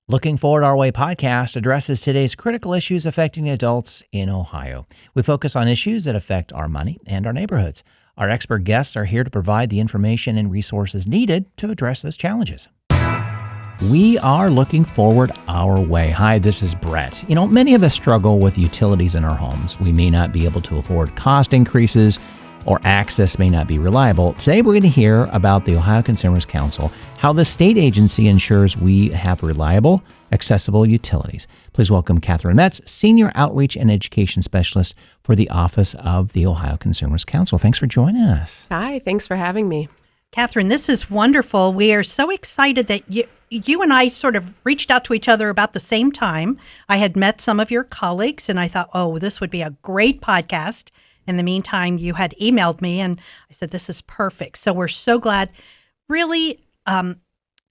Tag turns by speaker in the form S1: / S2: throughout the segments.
S1: Looking Forward Our Way podcast addresses today's critical issues affecting adults in Ohio. We focus on issues that affect our money and our neighborhoods. Our expert guests are here to provide the information and resources needed to address those challenges. We are looking forward our way. Hi, this is Brett. Many of us struggle with utilities in our homes. We may not be able to afford cost increases, or access may not be reliable. Today, we're going to hear about the Ohio Consumers Council, how the state agency ensures we have reliable, accessible utilities. Please welcome Catherine Metz, Senior Outreach and Education Specialist for the Office of the Ohio Consumers Council. Thanks for joining us.
S2: Hi, thanks for having me.
S3: Catherine, this is wonderful. We are so excited that you and I sort of reached out to each other about the same time. I had met some of your colleagues, and I thought, this would be a great podcast. In the meantime, you had emailed me, and I said, this is perfect. So we're so glad. Really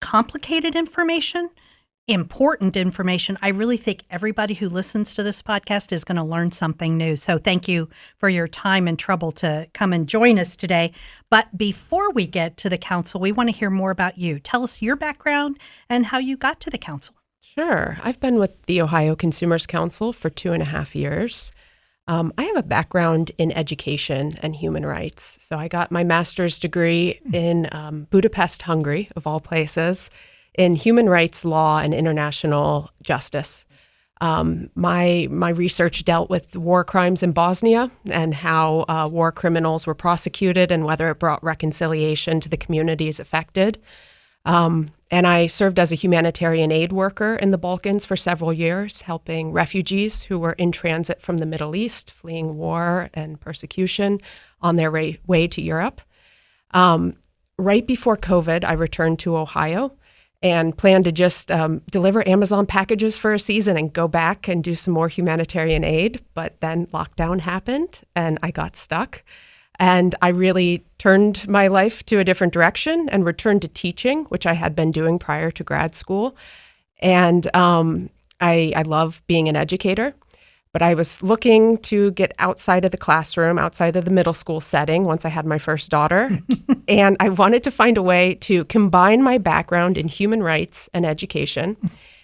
S3: complicated information, important information. I really think everybody who listens to this podcast is going to learn something new. So thank you for your time and trouble to come and join us today. But before we get to the council, we want to hear more about you. Tell us your background and how you got to the council.
S2: Sure. I've been with the Ohio Consumers Council for 2.5 years. I have a background in education and human rights. So I got my master's degree in Budapest, Hungary, of all places, in human rights law and international justice. My research dealt with war crimes in Bosnia and how war criminals were prosecuted and whether it brought reconciliation to the communities affected. And I served as a humanitarian aid worker in the Balkans for several years, helping refugees who were in transit from the Middle East, fleeing war and persecution on their way to Europe. Right before COVID, I returned to Ohio and planned to just deliver Amazon packages for a season and go back and do some more humanitarian aid. But then lockdown happened and I got stuck. And I really turned my life to a different direction and returned to teaching, which I had been doing prior to grad school. And I love being an educator, but I was looking to get outside of the classroom, outside of the middle school setting once I had my first daughter. And I wanted to find a way to combine my background in human rights and education.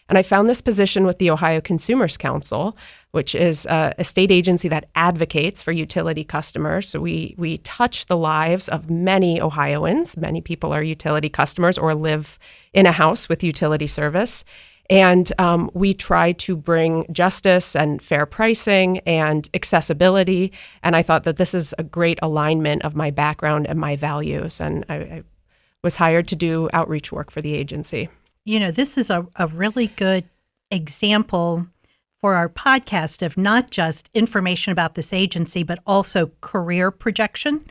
S2: And I found this position with the Ohio Consumers Council, which is a state agency that advocates for utility customers. So we touch the lives of many Ohioans. Many people are utility customers or live in a house with utility service. And we try to bring justice and fair pricing and accessibility. And I thought that this is a great alignment of my background and my values. And I was hired to do outreach work for the agency.
S3: This is a really good example for our podcast of not just information about this agency, but also career projection.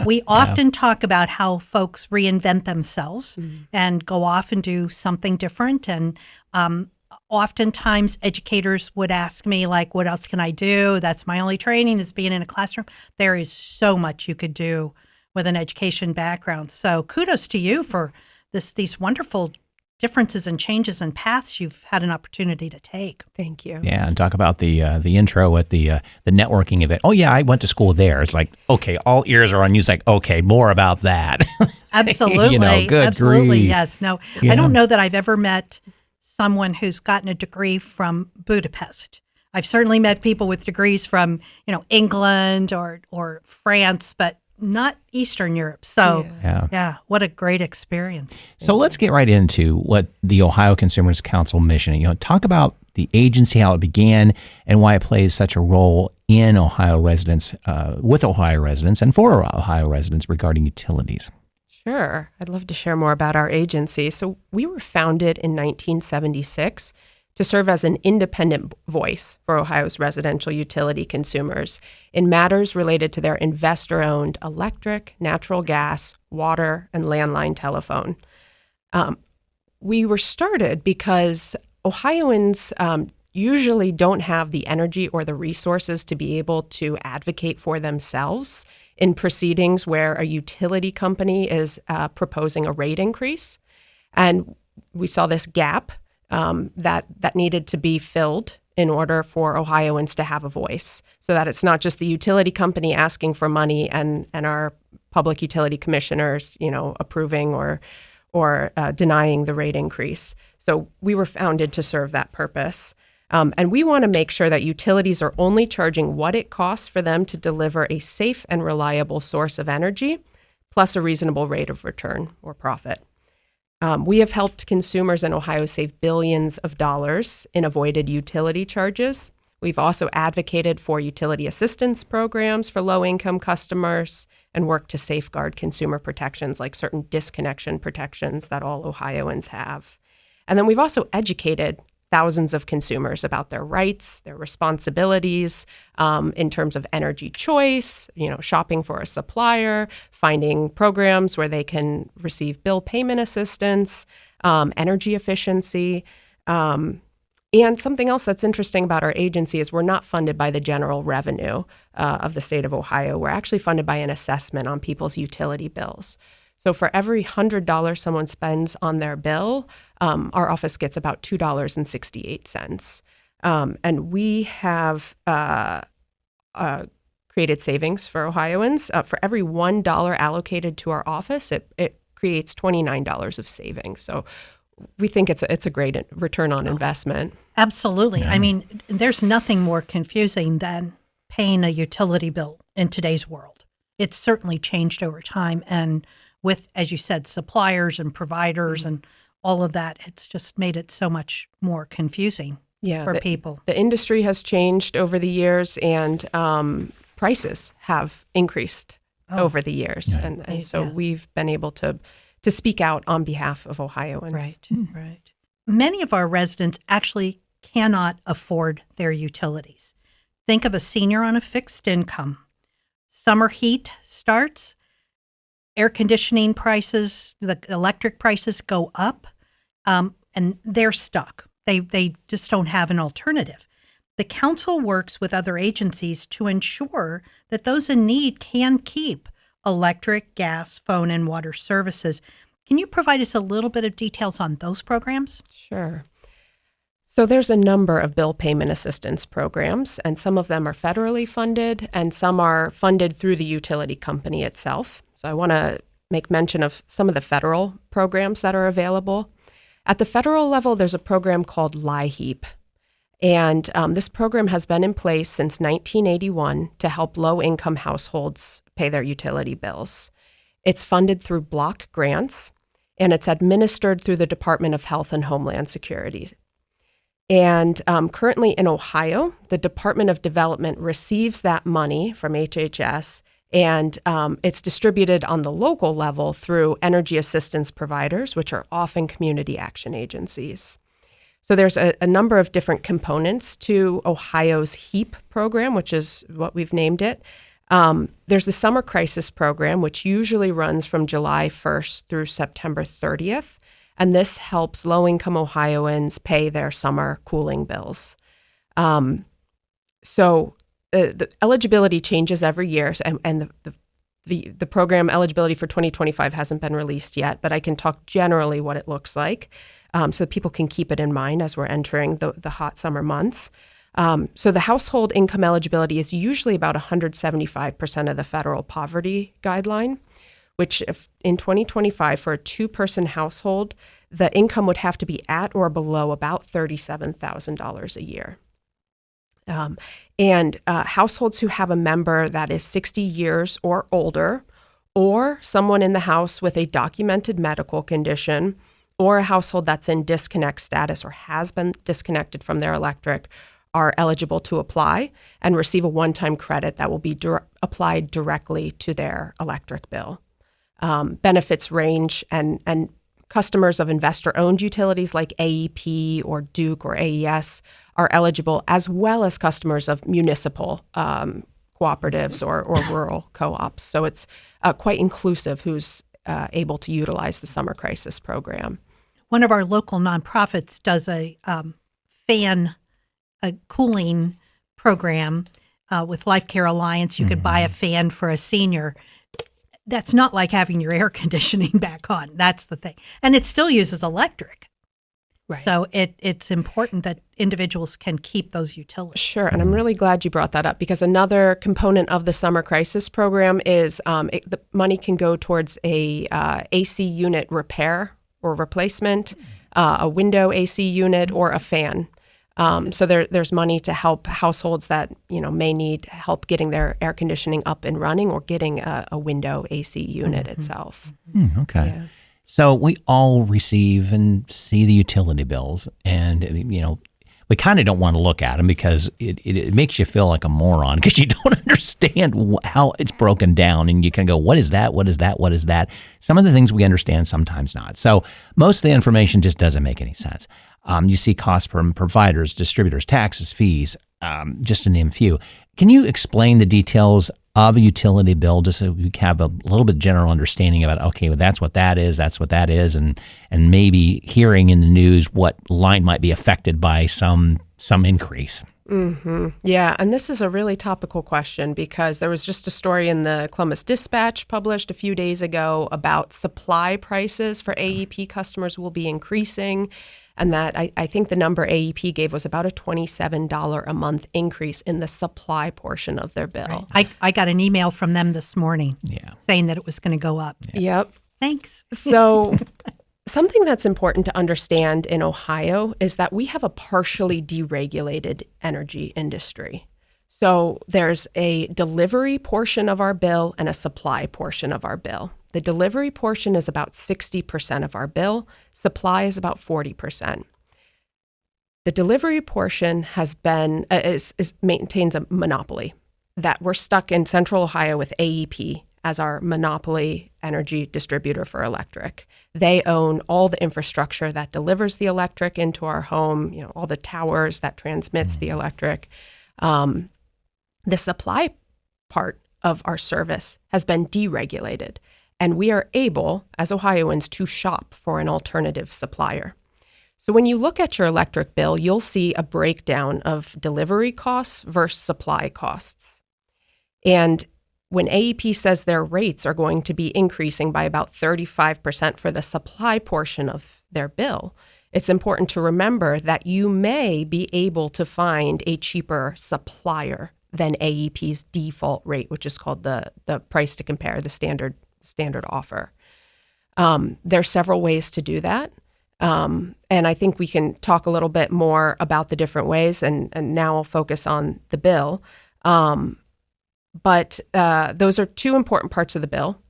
S3: We often talk about how folks reinvent themselves and go off and do something different. And oftentimes educators would ask me, like, what else can I do? That's my only training is being in a classroom. There is so much you could do with an education background. So kudos to you for these wonderful differences and changes and paths you've had an opportunity to take.
S2: Thank you.
S1: Yeah, and talk about the intro at the networking event. Oh yeah, I went to school there. It's like, okay, all ears are on you. It's like, okay, more about that.
S3: Absolutely.
S1: Good
S3: Absolutely,
S1: grief.
S3: yes. No,
S1: Yeah.
S3: I don't know that I've ever met someone who's gotten a degree from Budapest. I've certainly met people with degrees from, England or France, but not Eastern Europe. So, yeah, what a great experience.
S1: So let's get right into what the Ohio Consumers Council mission. Talk about the agency, how it began, and why it plays such a role in Ohio residents, with Ohio residents, and for Ohio residents regarding utilities.
S2: Sure. I'd love to share more about our agency. So we were founded in 1976 to serve as an independent voice for Ohio's residential utility consumers in matters related to their investor-owned electric, natural gas, water, and landline telephone. We were started because Ohioans usually don't have the energy or the resources to be able to advocate for themselves in proceedings where a utility company is proposing a rate increase. And we saw this gap that needed to be filled in order for Ohioans to have a voice, so that it's not just the utility company asking for money and our public utility commissioners, approving or or denying the rate increase. So we were founded to serve that purpose. And we want to make sure that utilities are only charging what it costs for them to deliver a safe and reliable source of energy, plus a reasonable rate of return or profit. We have helped consumers in Ohio save billions of dollars in avoided utility charges. We've also advocated for utility assistance programs for low-income customers and worked to safeguard consumer protections like certain disconnection protections that all Ohioans have. And then we've also educated thousands of consumers about their rights, their responsibilities in terms of energy choice, shopping for a supplier, finding programs where they can receive bill payment assistance, energy efficiency. And something else that's interesting about our agency is we're not funded by the general revenue of the state of Ohio. We're actually funded by an assessment on people's utility bills. So for every $100 someone spends on their bill, our office gets about $2.68. And we have created savings for Ohioans. For every $1 allocated to our office, it creates $29 of savings. So we think it's a great return on investment.
S3: Absolutely. Yeah. I mean, there's nothing more confusing than paying a utility bill in today's world. It's certainly changed over time. And with, as you said, suppliers and providers and all of that, it's just made it so much more confusing for people.
S2: The industry has changed over the years, and prices have increased over the years. Yeah. And so we've been able to speak out on behalf of Ohioans.
S3: Right. Many of our residents actually cannot afford their utilities. Think of a senior on a fixed income. Summer heat starts, air conditioning prices, the electric prices go up, and they're stuck. They just don't have an alternative. The council works with other agencies to ensure that those in need can keep electric, gas, phone, and water services. Can you provide us a little bit of details on those programs?
S2: Sure. So there's a number of bill payment assistance programs, and some of them are federally funded, and some are funded through the utility company itself. So I want to make mention of some of the federal programs that are available. At the federal level, there's a program called LIHEAP, and this program has been in place since 1981 to help low-income households pay their utility bills. It's funded through block grants, and it's administered through the Department of Health and Homeland Security. And currently in Ohio, the Department of Development receives that money from HHS, and it's distributed on the local level through energy assistance providers, which are often community action agencies. So there's a number of different components to Ohio's HEAP program, which is what we've named it. There's the Summer Crisis Program, which usually runs from July 1st through September 30th. And this helps low-income Ohioans pay their summer cooling bills. So the eligibility changes every year, and the program eligibility for 2025 hasn't been released yet, but I can talk generally what it looks like so that people can keep it in mind as we're entering the hot summer months. So the household income eligibility is usually about 175% of the federal poverty guideline, which if in 2025 for a two-person household, the income would have to be at or below about $37,000 a year. And households who have a member that is 60 years or older, or someone in the house with a documented medical condition, or a household that's in disconnect status or has been disconnected from their electric, are eligible to apply and receive a one-time credit that will be applied directly to their electric bill. Benefits range, and customers of investor-owned utilities like AEP or Duke or AES are eligible, as well as customers of municipal cooperatives or rural co-ops. So it's quite inclusive who's able to utilize the Summer Crisis Program.
S3: One of our local nonprofits does a cooling program with Life Care Alliance. You could buy a fan for a senior. That's not like having your air conditioning back on. That's the thing. And it still uses electric. Right. So it's important that individuals can keep those utilities.
S2: Sure. And I'm really glad you brought that up, because another component of the Summer Crisis Program is the money can go towards a AC unit repair or replacement, a window AC unit, or a fan. So there's money to help households that may need help getting their air conditioning up and running, or getting a window AC unit itself.
S1: Okay.
S2: Yeah.
S1: So we all receive and see the utility bills, and we kind of don't want to look at them because it makes you feel like a moron because you don't understand how it's broken down, and you can go, what is that? What is that? What is that? Some of the things we understand, sometimes not. So most of the information just doesn't make any sense. You see costs from providers, distributors, taxes, fees, just to name a few. Can you explain the details of a utility bill just so we have a little bit general understanding about, okay, well, that's what that is, and maybe hearing in the news what line might be affected by some increase?
S2: Mm-hmm. Yeah, and this is a really topical question because there was just a story in the Columbus Dispatch published a few days ago about supply prices for AEP customers will be increasing, and that I think the number AEP gave was about a $27 a month increase in the supply portion of their bill.
S3: Right. I got an email from them this morning saying that it was going to go up.
S2: Yep.
S3: Thanks.
S2: So something that's important to understand in Ohio is that we have a partially deregulated energy industry. So there's a delivery portion of our bill and a supply portion of our bill. The delivery portion is about 60% of our bill. Supply is about 40%. The delivery portion has been maintains a monopoly. That we're stuck in Central Ohio with AEP as our monopoly energy distributor for electric. They own all the infrastructure that delivers the electric into our home. All the towers that transmits the electric. The supply part of our service has been deregulated. And we are able, as Ohioans, to shop for an alternative supplier. So when you look at your electric bill, you'll see a breakdown of delivery costs versus supply costs. And when AEP says their rates are going to be increasing by about 35% for the supply portion of their bill, it's important to remember that you may be able to find a cheaper supplier than AEP's default rate, which is called the price to compare, the standard offer. There's several ways to do that. And I think we can talk a little bit more about the different ways, and now I'll focus on the bill. But those are two important parts of the bill.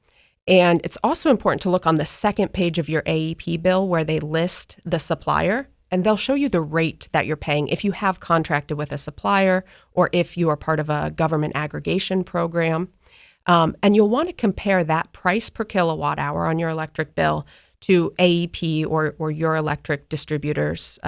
S2: And it's also important to look on the second page of your AEP bill where they list the supplier, and they'll show you the rate that you're paying if you have contracted with a supplier or if you are part of a government aggregation program. And you'll want to compare that price per kilowatt hour on your electric bill to AEP or your electric distributor's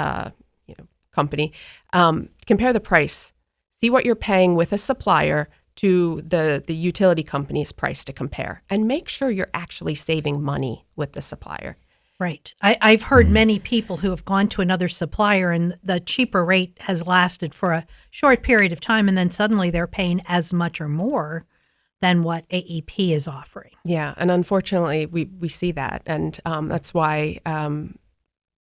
S2: company. Compare the price. See what you're paying with a supplier to the utility company's price to compare. And make sure you're actually saving money with the supplier.
S3: Right. I've heard many people who have gone to another supplier and the cheaper rate has lasted for a short period of time, and then suddenly they're paying as much or more than what AEP is offering.
S2: Yeah, and unfortunately, we see that, and that's why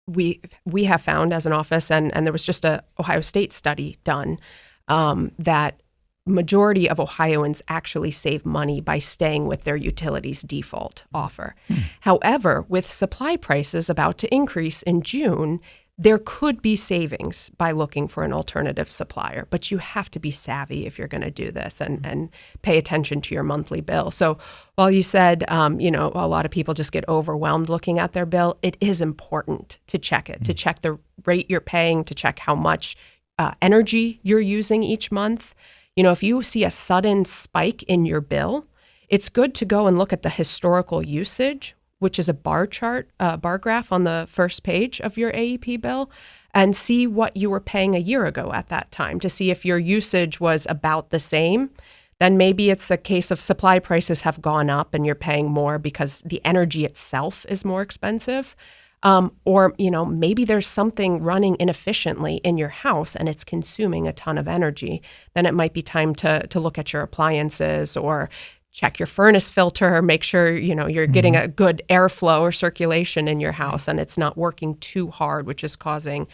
S2: we have found as an office, and there was just a Ohio State study done that majority of Ohioans actually save money by staying with their utilities default offer. However, with supply prices about to increase in June, there could be savings by looking for an alternative supplier, but you have to be savvy if you're going to do this and pay attention to your monthly bill. So while you said, a lot of people just get overwhelmed looking at their bill, it is important to check it, to check the rate you're paying, to check how much energy you're using each month. If you see a sudden spike in your bill, it's good to go and look at the historical usage, which is a bar chart, bar graph on the first page of your AEP bill, and see what you were paying a year ago at that time to see if your usage was about the same. Then maybe it's a case of supply prices have gone up and you're paying more because the energy itself is more expensive. Or maybe there's something running inefficiently in your house and it's consuming a ton of energy. Then it might be time to look at your appliances or check your furnace filter, make sure, you're getting a good airflow or circulation in your house and it's not working too hard, which is causing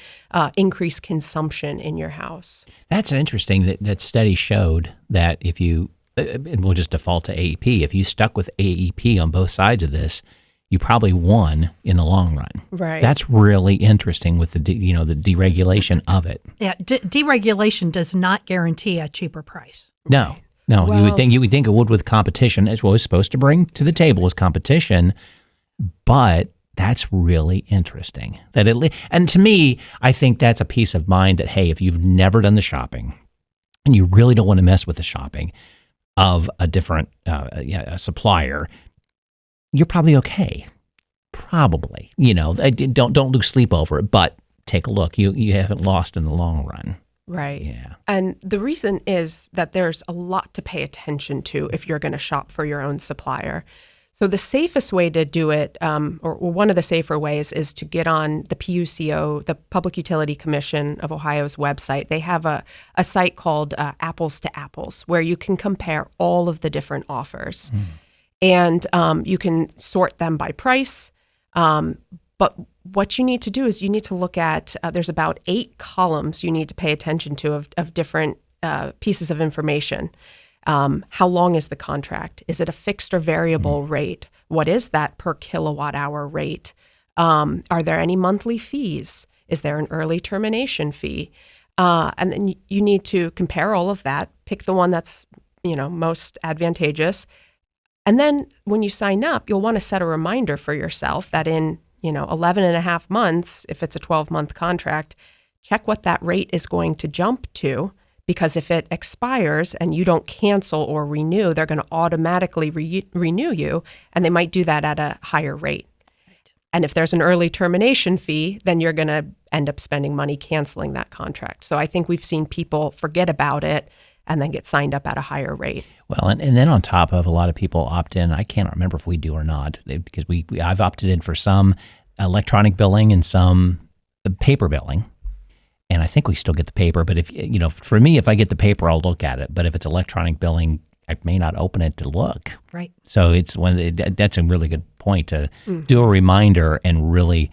S2: increased consumption in your house.
S1: That's interesting that study showed that if you, and we'll just default to AEP, if you stuck with AEP on both sides of this, you probably won in the long run.
S2: Right.
S1: That's really interesting with the the deregulation of it.
S3: Yeah, deregulation does not guarantee a cheaper price.
S1: No,
S2: Well,
S1: you would think it would with competition. It's what it's supposed to bring to the table is competition, but that's really interesting. And to me, I think that's a peace of mind that, hey, if you've never done the shopping and you really don't want to mess with the shopping of a different a supplier, you're probably okay. Probably, don't lose sleep over it, but take a look. You haven't lost in the long run.
S2: Right.
S1: Yeah.
S2: And the reason is that there's a lot to pay attention to if you're going to shop for your own supplier. So the safest way to do it, or one of the safer ways, is to get on the PUCO, the Public Utility Commission of Ohio's website. They have a site called Apples to Apples, where you can compare all of the different offers. And you can sort them by price. But what you need to do is you need to look at, there's about 8 columns you need to pay attention to of different pieces of information. How long is the contract? Is it a fixed or variable rate? What is that per kilowatt hour rate? Are there any monthly fees? Is there an early termination fee? And then you need to compare all of that, pick the one that's most advantageous. And then when you sign up, you'll want to set a reminder for yourself that in 11 and a half months, if it's a 12-month contract, check what that rate is going to jump to. Because if it expires and you don't cancel or renew, they're going to automatically renew you, and they might do that at a higher rate. Right. And if there's an early termination fee, then you're going to end up spending money canceling that contract. So I think we've seen people forget about it and then get signed up at a higher rate.
S1: Well, and then on top of, a lot of people opt in. I can't remember if we do or not, because I've opted in for some electronic billing and some paper billing. And I think we still get the paper, but if for me, if I get the paper, I'll look at it. But if it's electronic billing, I may not open it to look.
S3: Right.
S1: So that's a really good point to do a reminder and really,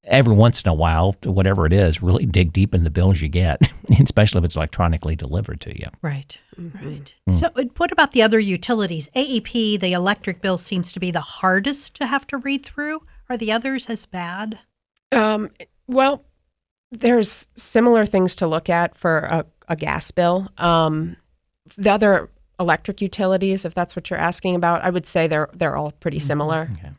S1: every once in a while, whatever it is, really dig deep in the bills you get, especially if it's electronically delivered to you.
S3: Right. Right. So what about the other utilities? AEP, the electric bill seems to be the hardest to have to read through. Are the others as bad?
S2: Well, there's similar things to look at for a gas bill. The other electric utilities, if that's what you're asking about, I would say they're all pretty similar. Okay.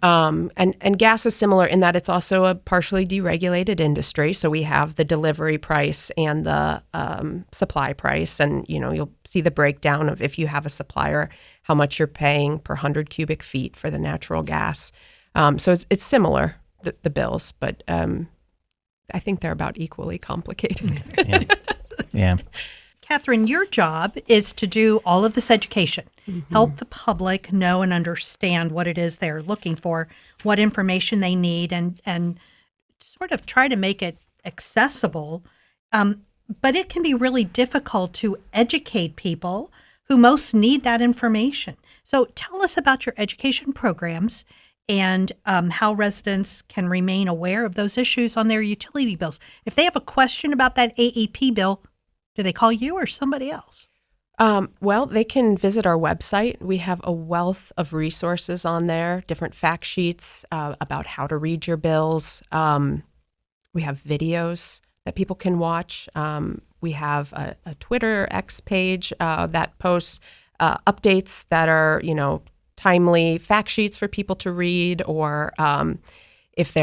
S2: And gas is similar in that it's also a partially deregulated industry. So we have the delivery price and the supply price, and you'll see the breakdown of, if you have a supplier, how much you're paying per 100 cubic feet for the natural gas. So it's similar, the bills, but I think they're about equally complicated.
S1: Yeah.
S3: Catherine, your job is to do all of this education, help the public know and understand what it is they're looking for, what information they need, and sort of try to make it accessible. But it can be really difficult to educate people who most need that information. So tell us about your education programs and how residents can remain aware of those issues on their utility bills. If they have a question about that AEP bill, do they call you or somebody else?
S2: Well, they can visit our website. We have a wealth of resources on there, different fact sheets about how to read your bills. We have videos that people can watch. We have a Twitter X page that posts updates that are, timely fact sheets for people to read, or if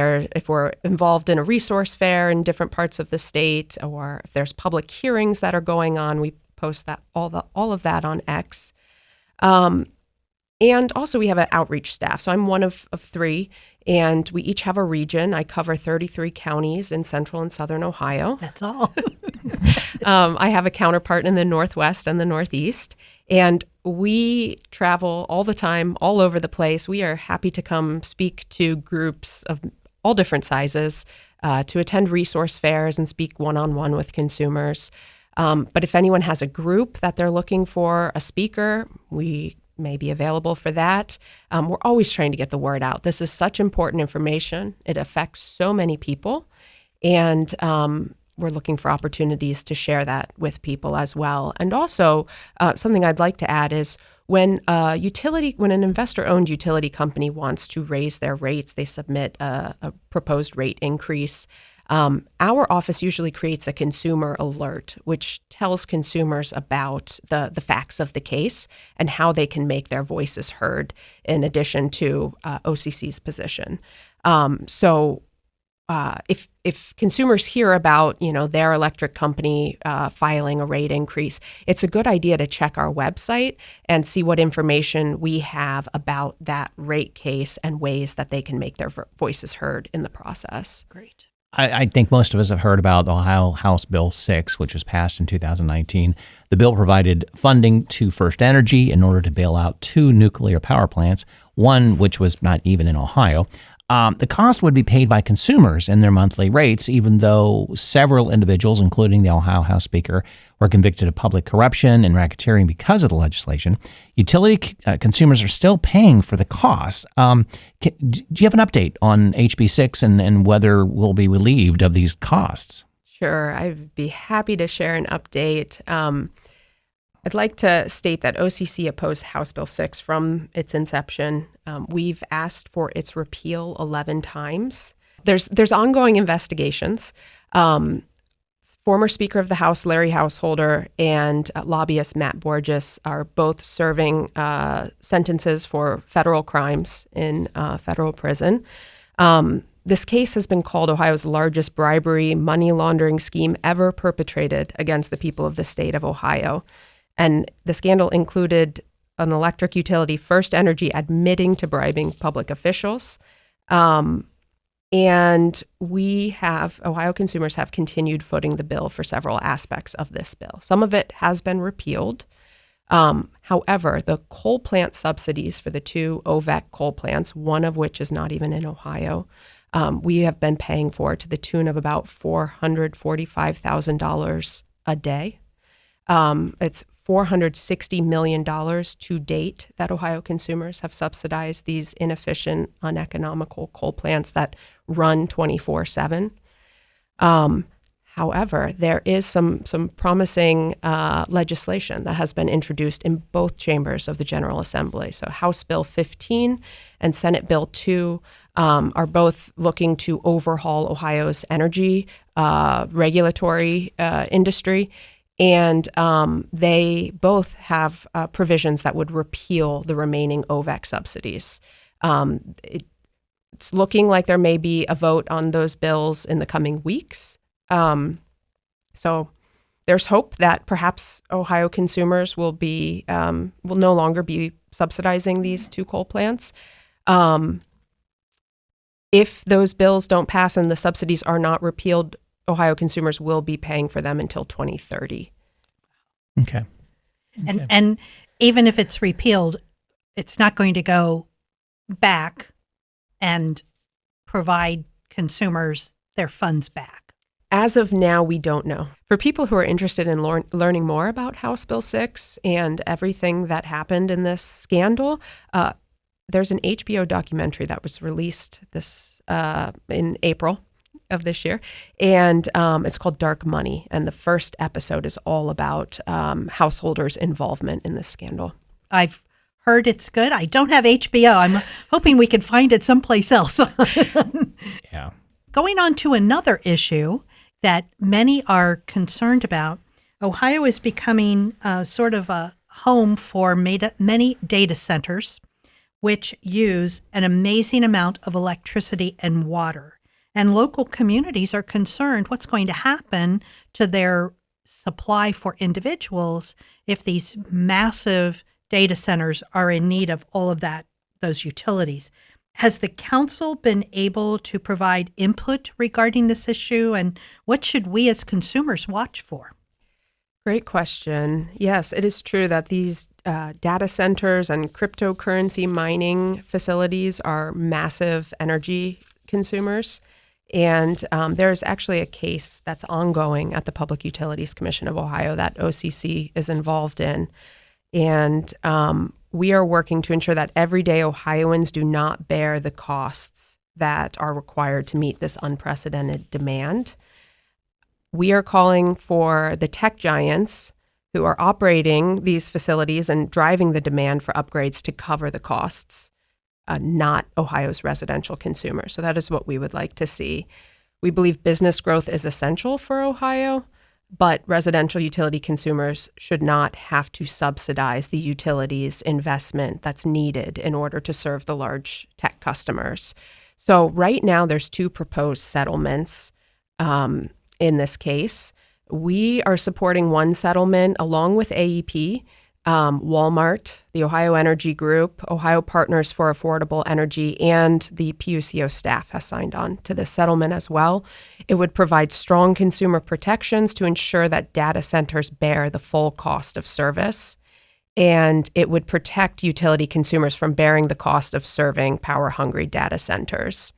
S2: we're involved in a resource fair in different parts of the state, or if there's public hearings that are going on, we post that all of that on X. And also we have an outreach staff. So I'm one of 3, and we each have a region. I cover 33 counties in central and southern Ohio.
S3: That's all.
S2: I have a counterpart in the Northwest and the Northeast, and we travel all the time, all over the place. We are happy to come speak to groups of all different sizes, to attend resource fairs and speak one-on-one with consumers. But if anyone has a group that they're looking for a speaker, we may be available for that. We're always trying to get the word out. This is such important information. It affects so many people. And we're looking for opportunities to share that with people as well. And also, something I'd like to add is when an investor-owned utility company wants to raise their rates, they submit a proposed rate increase. Our office usually creates a consumer alert, which tells consumers about the facts of the case and how they can make their voices heard, in addition to OCC's position. If consumers hear about, their electric company filing a rate increase, it's a good idea to check our website and see what information we have about that rate case and ways that they can make their voices heard in the process.
S3: Great.
S1: I think most of us have heard about Ohio House Bill 6, which was passed in 2019. The bill provided funding to First Energy in order to bail out 2 nuclear power plants, one which was not even in Ohio. The cost would be paid by consumers in their monthly rates, even though several individuals, including the Ohio House Speaker, were convicted of public corruption and racketeering because of the legislation. Utility consumers are still paying for the costs. Do you have an update on HB 6 and whether we'll be relieved of these costs?
S2: Sure, I'd be happy to share an update. I'd like to state that OCC opposed House Bill 6 from its inception. We've asked for its repeal 11 times. There's ongoing investigations. Former Speaker of the House, Larry Householder, and lobbyist Matt Borges are both serving sentences for federal crimes in federal prison. This case has been called Ohio's largest bribery money laundering scheme ever perpetrated against the people of the state of Ohio. And the scandal included an electric utility, First Energy, admitting to bribing public officials. And Ohio consumers have continued footing the bill for several aspects of this bill. Some of it has been repealed. However, the coal plant subsidies for the 2 OVEC coal plants, one of which is not even in Ohio, we have been paying for to the tune of about $445,000 a day. It's $460 million to date that Ohio consumers have subsidized these inefficient, uneconomical coal plants that run 24/7. However, there is some promising legislation that has been introduced in both chambers of the General Assembly. So House Bill 15 and Senate Bill 2 are both looking to overhaul Ohio's energy regulatory industry. And they both have provisions that would repeal the remaining OVEC subsidies. It's looking like there may be a vote on those bills in the coming weeks. So there's hope that perhaps Ohio consumers will no longer be subsidizing these 2 coal plants. If those bills don't pass and the subsidies are not repealed, Ohio consumers will be paying for them until 2030.
S1: Okay.
S3: And even if it's repealed, it's not going to go back and provide consumers their funds back.
S2: As of now, we don't know. For people who are interested in learning more about House Bill 6 and everything that happened in this scandal, there's an HBO documentary that was released in April of this year, and it's called Dark Money, and the first episode is all about householders' involvement in this scandal.
S3: I've heard it's good. I don't have HBO. I'm hoping we can find it someplace else.
S1: Yeah.
S3: Going on to another issue that many are concerned about, Ohio is becoming sort of a home for many data centers, which use an amazing amount of electricity and water. And local communities are concerned what's going to happen to their supply for individuals if these massive data centers are in need of all of those utilities. Has the council been able to provide input regarding this issue, and what should we as consumers watch for?
S2: Great question. Yes, it is true that these data centers and cryptocurrency mining facilities are massive energy consumers. And there is actually a case that's ongoing at the Public Utilities Commission of Ohio that OCC is involved in. And we are working to ensure that everyday Ohioans do not bear the costs that are required to meet this unprecedented demand. we are calling for the tech giants who are operating these facilities and driving the demand for upgrades to cover the costs, not Ohio's residential consumers. So that is what we would like to see. We believe business growth is essential for Ohio, but residential utility consumers should not have to subsidize the utilities investment that's needed in order to serve the large tech customers. So right now, there's 2 proposed settlements in this case. We are supporting one settlement along with AEP, Walmart, the Ohio Energy Group, Ohio Partners for Affordable Energy, and the PUCO staff has signed on to this settlement as well. It would provide strong consumer protections to ensure that data centers bear the full cost of service, and it would protect utility consumers from bearing the cost of serving power-hungry data centers.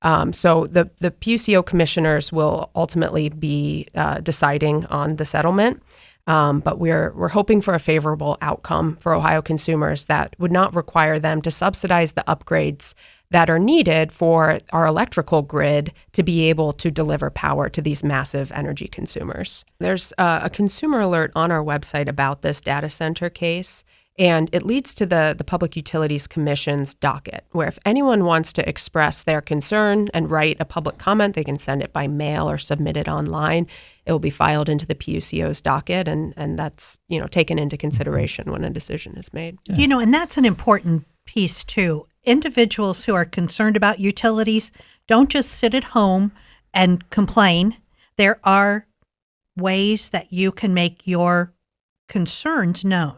S2: So the PUCO commissioners will ultimately be deciding on the settlement, but we're hoping for a favorable outcome for Ohio consumers that would not require them to subsidize the upgrades that are needed for our electrical grid to be able to deliver power to these massive energy consumers. There's a consumer alert on our website about this data center case. And it leads to the Public Utilities Commission's docket, where if anyone wants to express their concern and write a public comment, they can send it by mail or submit it online. It will be filed into the PUCO's docket, and that's taken into consideration when a decision is made.
S3: And that's an important piece too. Individuals who are concerned about utilities don't just sit at home and complain. There are ways that you can make your concerns known.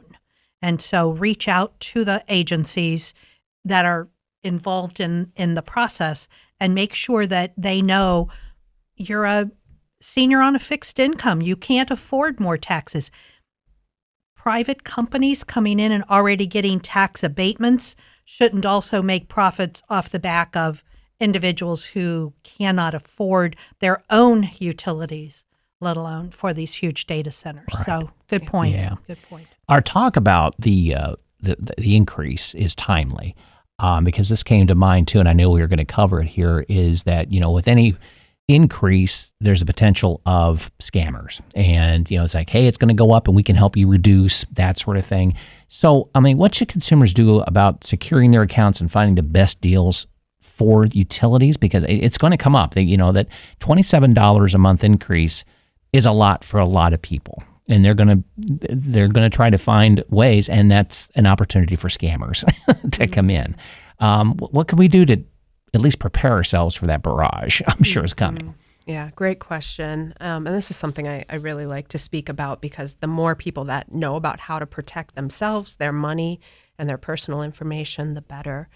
S3: And so reach out to the agencies that are involved in the process and make sure that they know you're a senior on a fixed income. You can't afford more taxes. Private companies coming in and already getting tax abatements shouldn't also make profits off the back of individuals who cannot afford their own utilities, let alone for these huge data centers. Right. So good point.
S1: Yeah.
S3: Good point.
S1: Our talk about the increase is timely because this came to mind too, and I know we were going to cover it here, is that, with any increase, there's a potential of scammers. And, it's like, hey, it's going to go up and we can help you reduce that sort of thing. So, what should consumers do about securing their accounts and finding the best deals for utilities? Because it's going to come up. That $27 a month increase is a lot for a lot of people. And they're gonna try to find ways, and that's an opportunity for scammers to come in. What can we do to at least prepare ourselves for that barrage? I'm sure is coming.
S2: Yeah, great question. And this is something I really like to speak about, because the more people that know about how to protect themselves, their money, and their personal information, the better.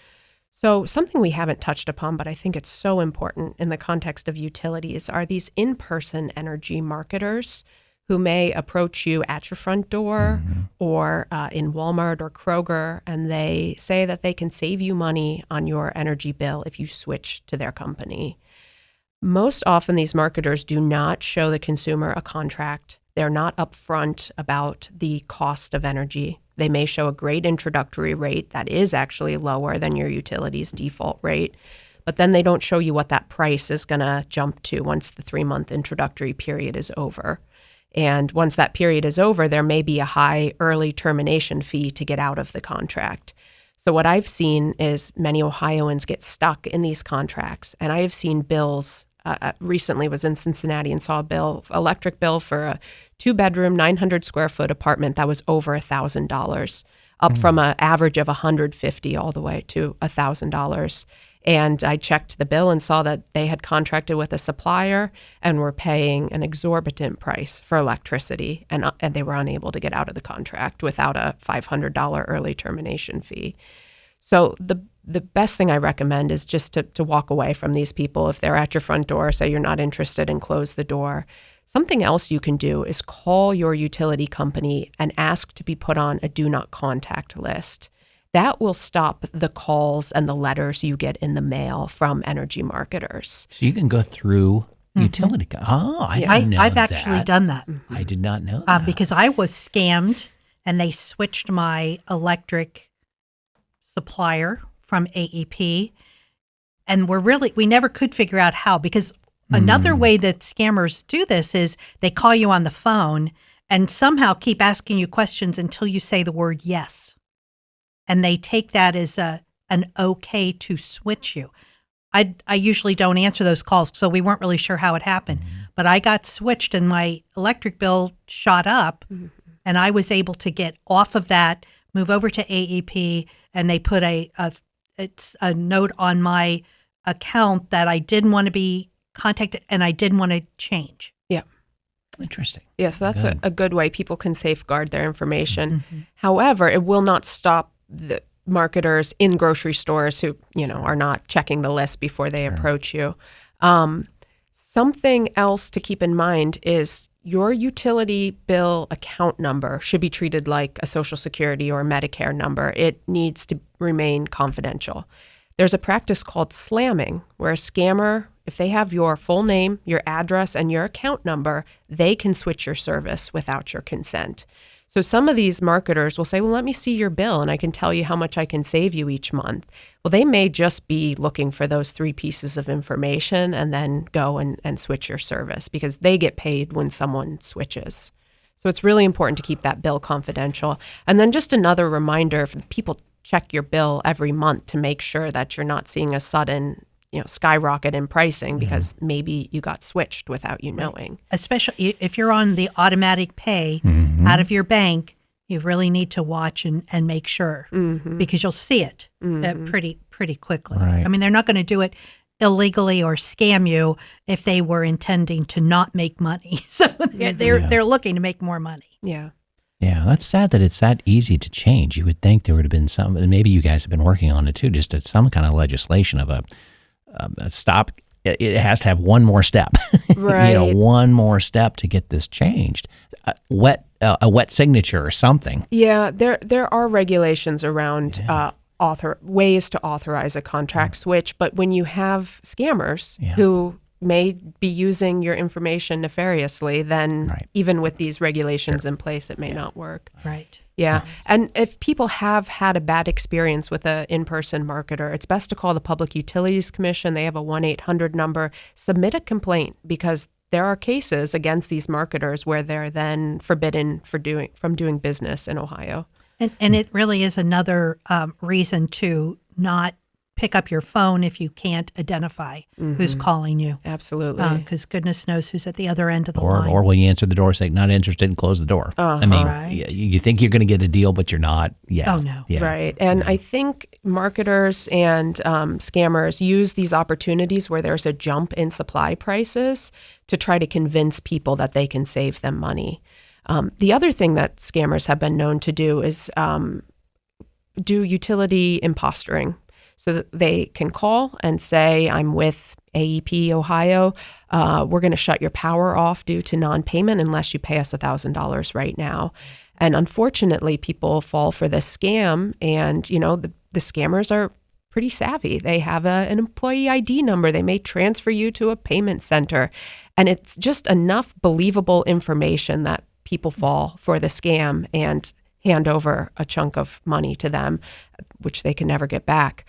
S2: So something we haven't touched upon, but I think it's so important in the context of utilities, are these in-person energy marketers who may approach you at your front door or in Walmart or Kroger, and they say that they can save you money on your energy bill if you switch to their company. Most often, these marketers do not show the consumer a contract. They're not upfront about the cost of energy. They may show a great introductory rate that is actually lower than your utility's default rate, but then they don't show you what that price is going to jump to once the 3-month introductory period is over. And once that period is over, there may be a high early termination fee to get out of the contract. So what I've seen is many Ohioans get stuck in these contracts. And I have seen bills, recently was in Cincinnati and saw electric bill for a 2-bedroom, 900 square foot apartment that was over $1,000, up from an average of $150 all the way to $1,000. And I checked the bill and saw that they had contracted with a supplier and were paying an exorbitant price for electricity, and they were unable to get out of the contract without a $500 early termination fee. So the best thing I recommend is just to walk away from these people. If they're at your front door, say you're not interested, and close the door. Something else you can do is call your utility company and ask to be put on a do not contact list. That will stop the calls and the letters you get in the mail from energy marketers.
S1: So you can go through utility. I didn't know
S3: I've actually done that.
S1: I did not know that.
S3: Because I was scammed, and they switched my electric supplier from AEP, and we never could figure out how, because Another way that scammers do this is they call you on the phone and somehow keep asking you questions until you say the word yes. And they take that as an okay to switch you. I usually don't answer those calls, so we weren't really sure how it happened. But I got switched and my electric bill shot up, and I was able to get off of that, move over to AEP, and they put a note on my account that I didn't want to be contacted and I didn't want to change.
S2: Yeah.
S1: Interesting.
S2: Yeah, so that's a good way people can safeguard their information. However, it will not stop the marketers in grocery stores who, are not checking the list before they approach you. Something else to keep in mind is your utility bill account number should be treated like a Social Security or a Medicare number. It needs to remain confidential. There's a practice called slamming, where a scammer, if they have your full name, your address, and your account number, they can switch your service without your consent. So some of these marketers will say, well, let me see your bill and I can tell you how much I can save you each month. Well, they may just be looking for those 3 pieces of information and then go and switch your service because they get paid when someone switches. So it's really important to keep that bill confidential. And then just another reminder, if people check your bill every month to make sure that you're not seeing a sudden skyrocket in pricing because maybe you got switched without you knowing.
S3: Especially if you're on the automatic pay out of your bank, you really need to watch and make sure because you'll see it pretty quickly.
S1: Right.
S3: I mean, they're not going to do it illegally or scam you if they were intending to not make money. So they're looking to make more money.
S2: Yeah.
S1: Yeah, that's sad that it's that easy to change. You would think there would have been some, and maybe you guys have been working on it too, just some kind of legislation of a stop. It has to have one more step,
S2: right?
S1: One more step to get this changed. A wet signature or something.
S2: Yeah, there are regulations around ways to authorize a contract switch, but when you have scammers who may be using your information nefariously, then even with these regulations in place, it may not work.
S3: Right.
S2: Yeah. And if people have had a bad experience with an in-person marketer, it's best to call the Public Utilities Commission. They have a 1-800 number. Submit a complaint because there are cases against these marketers where they're then forbidden from doing business in Ohio.
S3: And it really is another reason to not pick up your phone if you can't identify who's calling you.
S2: Absolutely.
S3: Because goodness knows who's at the other end of the line.
S1: Or when you answer the door, say, not interested, and close the door. I mean, you think you're going to get a deal, but you're not. Yeah.
S3: Oh, no.
S1: Yeah.
S2: Right. And I think marketers and scammers use these opportunities where there's a jump in supply prices to try to convince people that they can save them money. The other thing that scammers have been known to do is do utility impostering. So that they can call and say, I'm with AEP Ohio. We're going to shut your power off due to non-payment unless you pay us $1,000 right now. And unfortunately, people fall for this scam. And, the scammers are pretty savvy. They have an employee ID number. They may transfer you to a payment center. And it's just enough believable information that people fall for the scam and hand over a chunk of money to them, which they can never get back.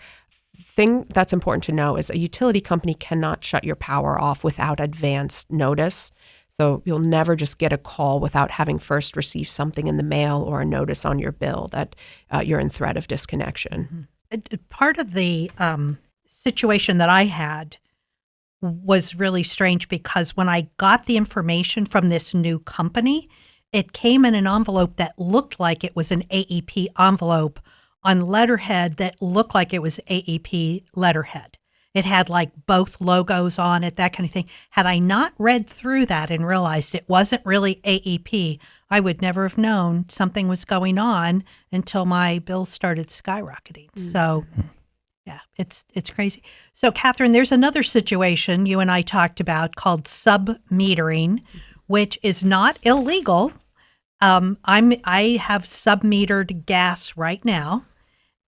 S2: Thing that's important to know is a utility company cannot shut your power off without advance notice. So you'll never just get a call without having first received something in the mail or a notice on your bill that you're in threat of disconnection.
S3: Part of the situation that I had was really strange because when I got the information from this new company, it came in an envelope that looked like it was an AEP envelope on letterhead that looked like it was AEP letterhead. It had like both logos on it, that kind of thing. Had I not read through that and realized it wasn't really AEP, I would never have known something was going on until my bill started skyrocketing. So, yeah, it's crazy. So, Catherine, there's another situation you and I talked about called submetering, which is not illegal. I have submetered gas right now,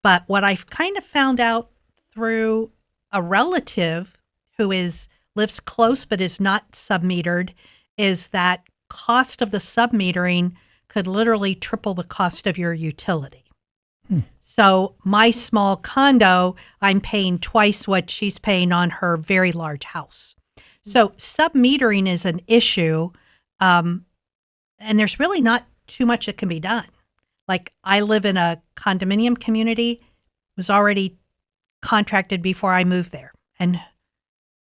S3: but what I've kind of found out through a relative who lives close but is not submetered is that cost of the submetering could literally triple the cost of your utility. So my small condo, I'm paying twice what she's paying on her very large house. So submetering is an issue, and there's really not too much that can be done. Like, I live in a condominium community, was already contracted before I moved there, and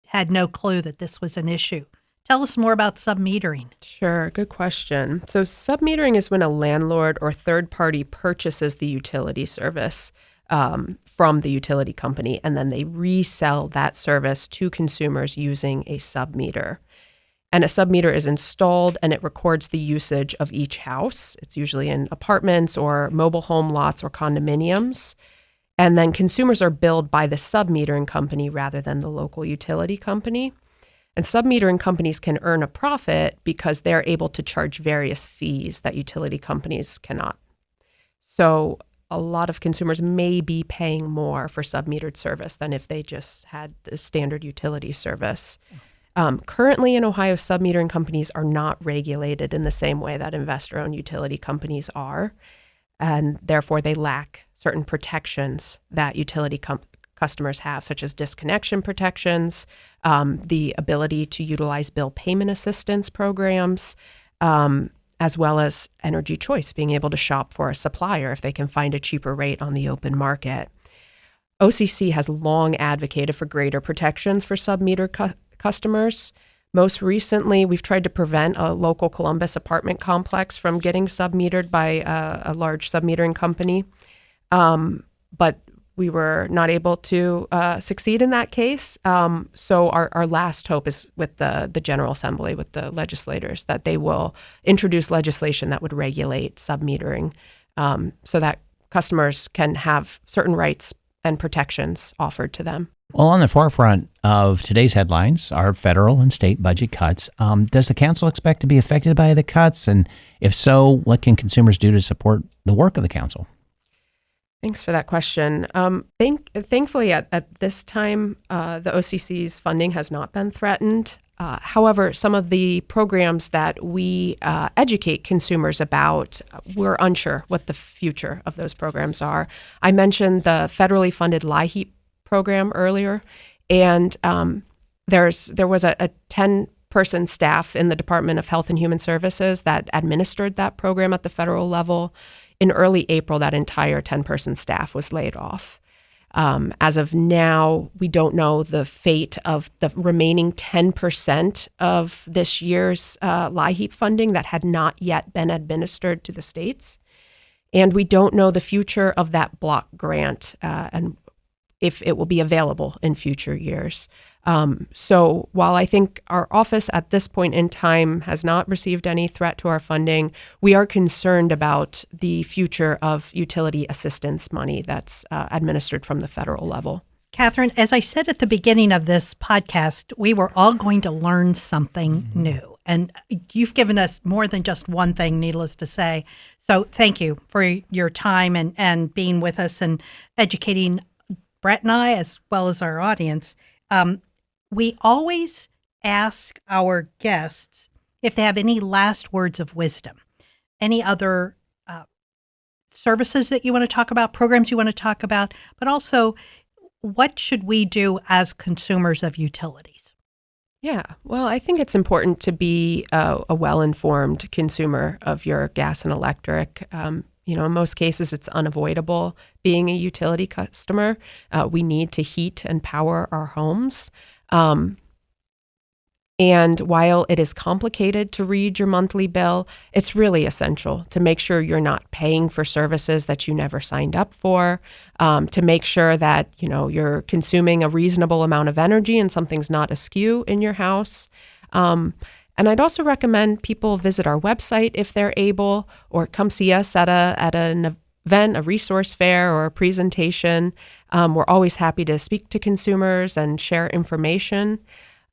S3: had no clue that this was an issue. Tell us more about submetering.
S2: Sure, good question. So submetering is when a landlord or third party purchases the utility service from the utility company, and then they resell that service to consumers using a submeter. And a submeter is installed and it records the usage of each house. It's usually in apartments or mobile home lots or condominiums. And then consumers are billed by the submetering company rather than the local utility company. And submetering companies can earn a profit because they're able to charge various fees that utility companies cannot. So a lot of consumers may be paying more for submetered service than if they just had the standard utility service. Currently in Ohio, submetering companies are not regulated in the same way that investor-owned utility companies are, and therefore they lack certain protections that utility customers have, such as disconnection protections, the ability to utilize bill payment assistance programs, as well as energy choice, being able to shop for a supplier if they can find a cheaper rate on the open market. OCC has long advocated for greater protections for submeter customers. Most recently, we've tried to prevent a local Columbus apartment complex from getting submetered by a large submetering company, but we were not able to succeed in that case. So our last hope is with the General Assembly, with the legislators, that they will introduce legislation that would regulate submetering so that customers can have certain rights and protections offered to them.
S1: Well, on the forefront of today's headlines are federal and state budget cuts. Does the council expect to be affected by the cuts? And if so, what can consumers do to support the work of the council?
S2: Thanks for that question. Thankfully, at this time, the OCC's funding has not been threatened. However, some of the programs that we educate consumers about, we're unsure what the future of those programs are. I mentioned the federally funded LIHEAP program earlier, and there was a 10-person staff in the Department of Health and Human Services that administered that program at the federal level. In early April, that entire 10-person staff was laid off. As of now, we don't know the fate of the remaining 10% of this year's LIHEAP funding that had not yet been administered to the states. And we don't know the future of that block grant and if it will be available in future years. So while I think our office at this point in time has not received any threat to our funding, we are concerned about the future of utility assistance money that's administered from the federal level.
S3: Catherine, as I said at the beginning of this podcast, we were all going to learn something new. And you've given us more than just one thing, needless to say. So thank you for your time and being with us and educating Brett and I, as well as our audience. We always ask our guests if they have any last words of wisdom, any other services that you want to talk about, programs you want to talk about, but also what should we do as consumers of utilities?
S2: Yeah, well, I think it's important to be a well-informed consumer of your gas and electric. In most cases, it's unavoidable being a utility customer. We need to heat and power our homes. And while it is complicated to read your monthly bill, it's really essential to make sure you're not paying for services that you never signed up for, to make sure that, you're consuming a reasonable amount of energy and something's not askew in your house. And I'd also recommend people visit our website if they're able, or come see us at an event, a resource fair, or a presentation. We're always happy to speak to consumers and share information.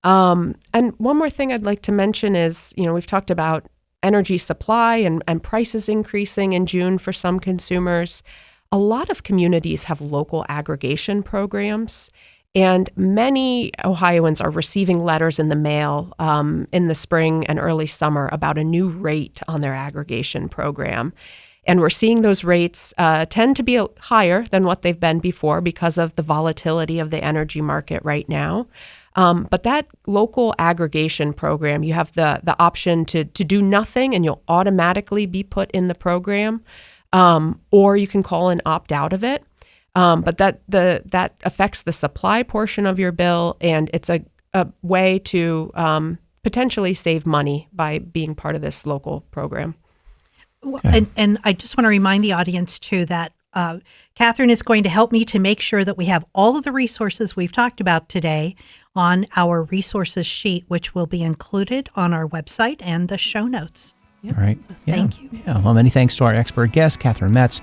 S2: And one more thing I'd like to mention is, we've talked about energy supply and prices increasing in June for some consumers. A lot of communities have local aggregation programs. And many Ohioans are receiving letters in the mail in the spring and early summer about a new rate on their aggregation program. And we're seeing those rates tend to be higher than what they've been before because of the volatility of the energy market right now. But that local aggregation program, you have the option to do nothing and you'll automatically be put in the program, or you can call and opt out of it. But that affects the supply portion of your bill, and it's a way to potentially save money by being part of this local program.
S3: And I just want to remind the audience, too, that Catherine is going to help me to make sure that we have all of the resources we've talked about today on our resources sheet, which will be included on our website and the show notes.
S1: All right.
S3: So thank you.
S1: Yeah. Well, many thanks to our expert guest, Catherine Metz.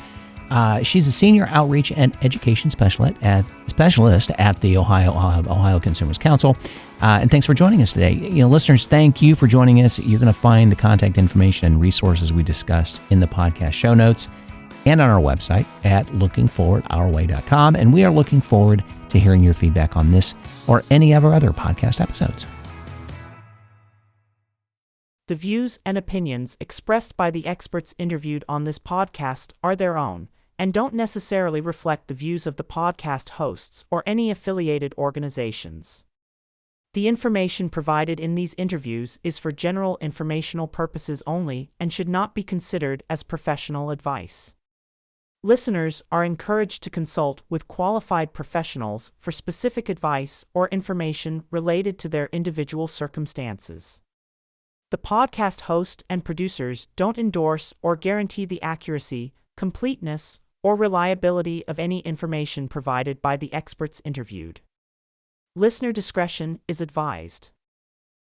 S1: She's a senior outreach and education specialist at the Ohio Consumers Council. And thanks for joining us today. Listeners, thank you for joining us. You're going to find the contact information and resources we discussed in the podcast show notes and on our website at lookingforwardourway.com. And we are looking forward to hearing your feedback on this or any of our other podcast episodes.
S4: The views and opinions expressed by the experts interviewed on this podcast are their own and don't necessarily reflect the views of the podcast hosts or any affiliated organizations. The information provided in these interviews is for general informational purposes only and should not be considered as professional advice. Listeners are encouraged to consult with qualified professionals for specific advice or information related to their individual circumstances. The podcast host and producers don't endorse or guarantee the accuracy, completeness, or reliability of any information provided by the experts interviewed. Listener discretion is advised.